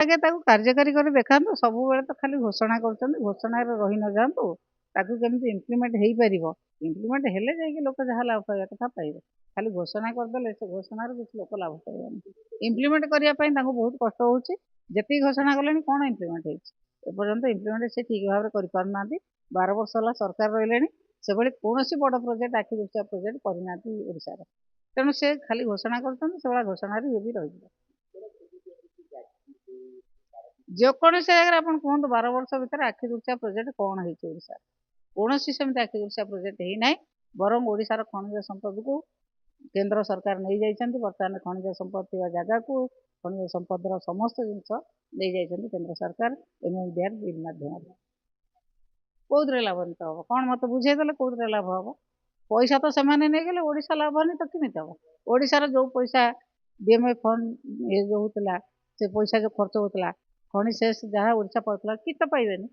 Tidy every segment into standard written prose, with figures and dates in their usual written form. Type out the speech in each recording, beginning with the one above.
ଆଗେ ତାକୁ କାର୍ଯ୍ୟକାରୀ କରି ଦେଖାନ୍ତୁ। ସବୁବେଳେ ତ ଖାଲି ଘୋଷଣା କରୁଛନ୍ତି, ଘୋଷଣାରେ ରହି ନ ଯାଆନ୍ତୁ। ତାକୁ କେମିତି ଇମ୍ପ୍ଲିମେଣ୍ଟ ହେଇପାରିବ, ଇମ୍ପ୍ଲିମେଣ୍ଟ ହେଲେ ଯାଇକି ଲୋକ ଯାହା ଲାଭ ପାଇବା କଥା ପାଇବେ। ଖାଲି ଘୋଷଣା କରିଦେଲେ ସେ ଘୋଷଣାରୁ କିଛି ଲୋକ ଲାଭ ପାଇବେନି। ଇମ୍ପ୍ଲିମେଣ୍ଟ କରିବା ପାଇଁ ତାଙ୍କୁ ବହୁତ କଷ୍ଟ ହେଉଛି। ଯେତିକି ଘୋଷଣା କଲେଣି କ'ଣ ଇମ୍ପ୍ଲିମେଣ୍ଟ ହେଇଛି? ଏପର୍ଯ୍ୟନ୍ତ ଇମ୍ପ୍ଲିମେଣ୍ଟ ସେ ଠିକ୍ ଭାବରେ କରିପାରୁନାହାନ୍ତି। 12 ବର୍ଷ ହେଲା ସରକାର ରହିଲେଣି, ସେଭଳି କୌଣସି ବଡ଼ ପ୍ରୋଜେକ୍ଟ, ଆଖି ଦୃଶିଆ ପ୍ରୋଜେକ୍ଟ କରିନାହାନ୍ତି ଓଡ଼ିଶାରେ। ତେଣୁ ସେ ଖାଲି ଘୋଷଣା କରୁଛନ୍ତି, ସେଭଳିଆ ଘୋଷଣାରେ ଇଏ ବି ରହିଯିବ। ଯେକୌଣସି ଜାଗାରେ ଆପଣ କୁହନ୍ତୁ 12 ବର୍ଷ ଭିତରେ ଆଖି ଦୃଶିଆ ପ୍ରୋଜେକ୍ଟ କ'ଣ ହେଇଛି ଓଡ଼ିଶାରେ? କୌଣସି ସେମିତି ଆଖି ଦୃଶିଆ ପ୍ରୋଜେକ୍ଟ ହେଇନାହିଁ। ବରଂ ଓଡ଼ିଶାର ଖଣିଜ ସମ୍ପଦକୁ କେନ୍ଦ୍ର ସରକାର ନେଇଯାଇଛନ୍ତି। ବର୍ତ୍ତମାନ ଖଣିଜ ସମ୍ପଦ ଥିବା ଜାଗାକୁ, ଖଣିଜ ସମ୍ପଦର ସମସ୍ତ ଜିନିଷ ନେଇଯାଇଛନ୍ତି କେନ୍ଦ୍ର ସରକାର MMDR ବିଲ୍ ମାଧ୍ୟମରେ। କୋଉଥିରେ ଲାଭାନ୍ୱିତ ହେବ? କ'ଣ ମୋତେ ବୁଝେଇଦେଲେ କୋଉଥିରେ ଲାଭ ହେବ? ପଇସା ତ ସେମାନେ ନେଇଗଲେ, ଓଡ଼ିଶା ଲାଭାନ୍ୱିତ କେମିତି ହେବ? ଓଡ଼ିଶାର ଯେଉଁ ପଇସା DMF ଫଣ୍ଡ ଇଏ ଯେଉଁ ହେଉଥିଲା, ସେ ପଇସା ଯେଉଁ ଖର୍ଚ୍ଚ ହେଉଥିଲା, ଖଣି ସେସ୍ ଯାହା ଓଡ଼ିଶା ପାଉଥିଲା, କି ତ ପାଇବେନି।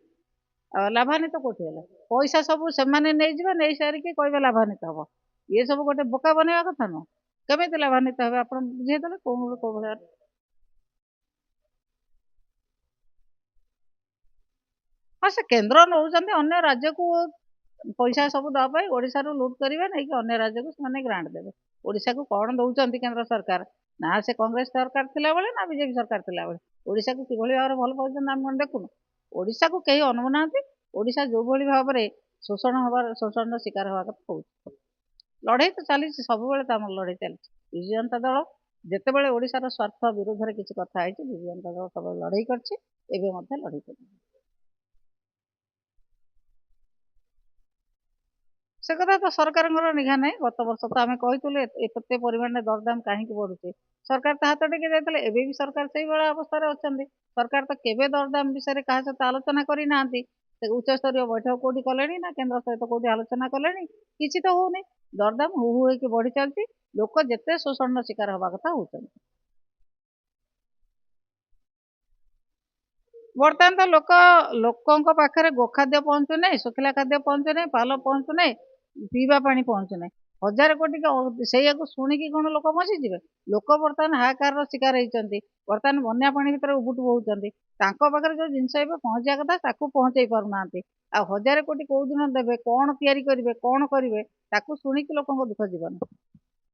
ଲାଭାନ୍ୱିତ କୋଉଠି ହେଲେ? ପଇସା ସବୁ ସେମାନେ ନେଇଯିବେ, ନେଇସାରିକି କହିବେ ଲାଭାନ୍ୱିତ ହେବ। ଇଏ ସବୁ ଗୋଟେ ବୋକା ବନେଇବା କଥା ନୁହଁ। କେମିତି ଲାଭାନ୍ୱିତ ହେବେ ଆପଣ ବୁଝେଇଦେଲେ କୋଉ ଭଳିଆ? ହଁ, ସେ କେନ୍ଦ୍ର ନେଉଛନ୍ତି ଅନ୍ୟ ରାଜ୍ୟକୁ ପଇସା ସବୁ ଦେବା ପାଇଁ। ଓଡ଼ିଶାରୁ ଲୁଟ୍ କରିବେ, ନେଇକି ଅନ୍ୟ ରାଜ୍ୟକୁ ସେମାନେ ଗ୍ରାଣ୍ଟ ଦେବେ। ଓଡ଼ିଶାକୁ କ'ଣ ଦେଉଛନ୍ତି କେନ୍ଦ୍ର ସରକାର? ନା ସେ କଂଗ୍ରେସ ସରକାର ଥିଲାବେଳେ, ନା ବିଜେପି ସରକାର ଥିଲାବେଳେ ଓଡ଼ିଶାକୁ କିଭଳି ଭାବରେ ଭଲ ପାଉଛନ୍ତି ଆମେ କ'ଣ ଦେଖୁନୁ? ଓଡ଼ିଶାକୁ କେହି ଅନଉନାହାନ୍ତି। ଓଡ଼ିଶା ଯେଉଁଭଳି ଭାବରେ ଶୋଷଣର ଶିକାର ହେବା କଥା ହଉଛି। ଲଢ଼େଇ ତ ଚାଲିଛି, ସବୁବେଳେ ତ ଆମର ଲଢ଼େଇ ଚାଲିଛି। ବିଜୁ ଜନତା ଦଳ ଯେତେବେଳେ ଓଡ଼ିଶାର ସ୍ୱାର୍ଥ ବିରୁଦ୍ଧରେ କିଛି କଥା ହେଇଛି, ବିଜୁ ଜନତା ଦଳ ସବୁବେଳେ ଲଢ଼େଇ କରିଛି, ଏବେ ମଧ୍ୟ ଲଢ଼େଇ କରିଛି। ସେ କଥା ତ ସରକାରଙ୍କର ନିଘା ନାହିଁ। ଗତ ବର୍ଷ ତ ଆମେ କହିଥିଲୁ ଏତେ ପରିମାଣରେ ଦରଦାମ କାହିଁକି ବଢ଼ୁଛି, ସରକାର ତା ହାତ ଟେକି ଯାଇଥିଲେ। ଏବେ ବି ସରକାର ସେଇଭଳିଆ ଅବସ୍ଥାରେ ଅଛନ୍ତି। ସରକାର ତ କେବେ ଦରଦାମ ବିଷୟରେ କାହା ସହିତ ଆଲୋଚନା କରିନାହାନ୍ତି। ସେ ଉଚ୍ଚସ୍ତରୀୟ ବୈଠକ କୋଉଠି କଲେଣି, ନା କେନ୍ଦ୍ର ସହିତ କୋଉଠି ଆଲୋଚନା କଲେଣି? କିଛି ତ ହଉନି। ଦରଦାମ ହୁ ହୁ ହେଇକି ବଢ଼ି ଚାଲିଛି। ଲୋକ ଯେତେ ଶୋଷଣର ଶିକାର ହେବା କଥା ହଉଛନ୍ତି। ବର୍ତ୍ତମାନ ତ ଲୋକଙ୍କ ପାଖରେ ଗୋଖାଦ୍ୟ ପହଞ୍ଚୁନାହିଁ, ଶୁଖିଲା ଖାଦ୍ୟ ପହଞ୍ଚୁନାହିଁ, ପାଲ ପହଞ୍ଚୁନାହିଁ, ପିଇବା ପାଣି ପହଞ୍ଚୁନାହିଁ। 1000 କୋଟି ସେଇଆକୁ ଶୁଣିକି କ'ଣ ଲୋକ ବଞ୍ଚିଯିବେ? ଲୋକ ବର୍ତ୍ତମାନ ହାହାକାରର ଶିକାର ହେଇଛନ୍ତି। ବର୍ତ୍ତମାନ ବନ୍ୟା ପାଣି ଭିତରେ ଉବୁଟୁ ହଉଛନ୍ତି। ତାଙ୍କ ପାଖରେ ଯେଉଁ ଜିନିଷ ଏବେ ପହଞ୍ଚିବା କଥା ତାକୁ ପହଞ୍ଚେଇ ପାରୁନାହାନ୍ତି। ଆଉ 1000 କୋଟି କୋଉ ଦିନ ଦେବେ, କ'ଣ ତିଆରି କରିବେ, କ'ଣ କରିବେ, ତାକୁ ଶୁଣିକି ଲୋକଙ୍କ ଦୁଃଖ ଯିବନି।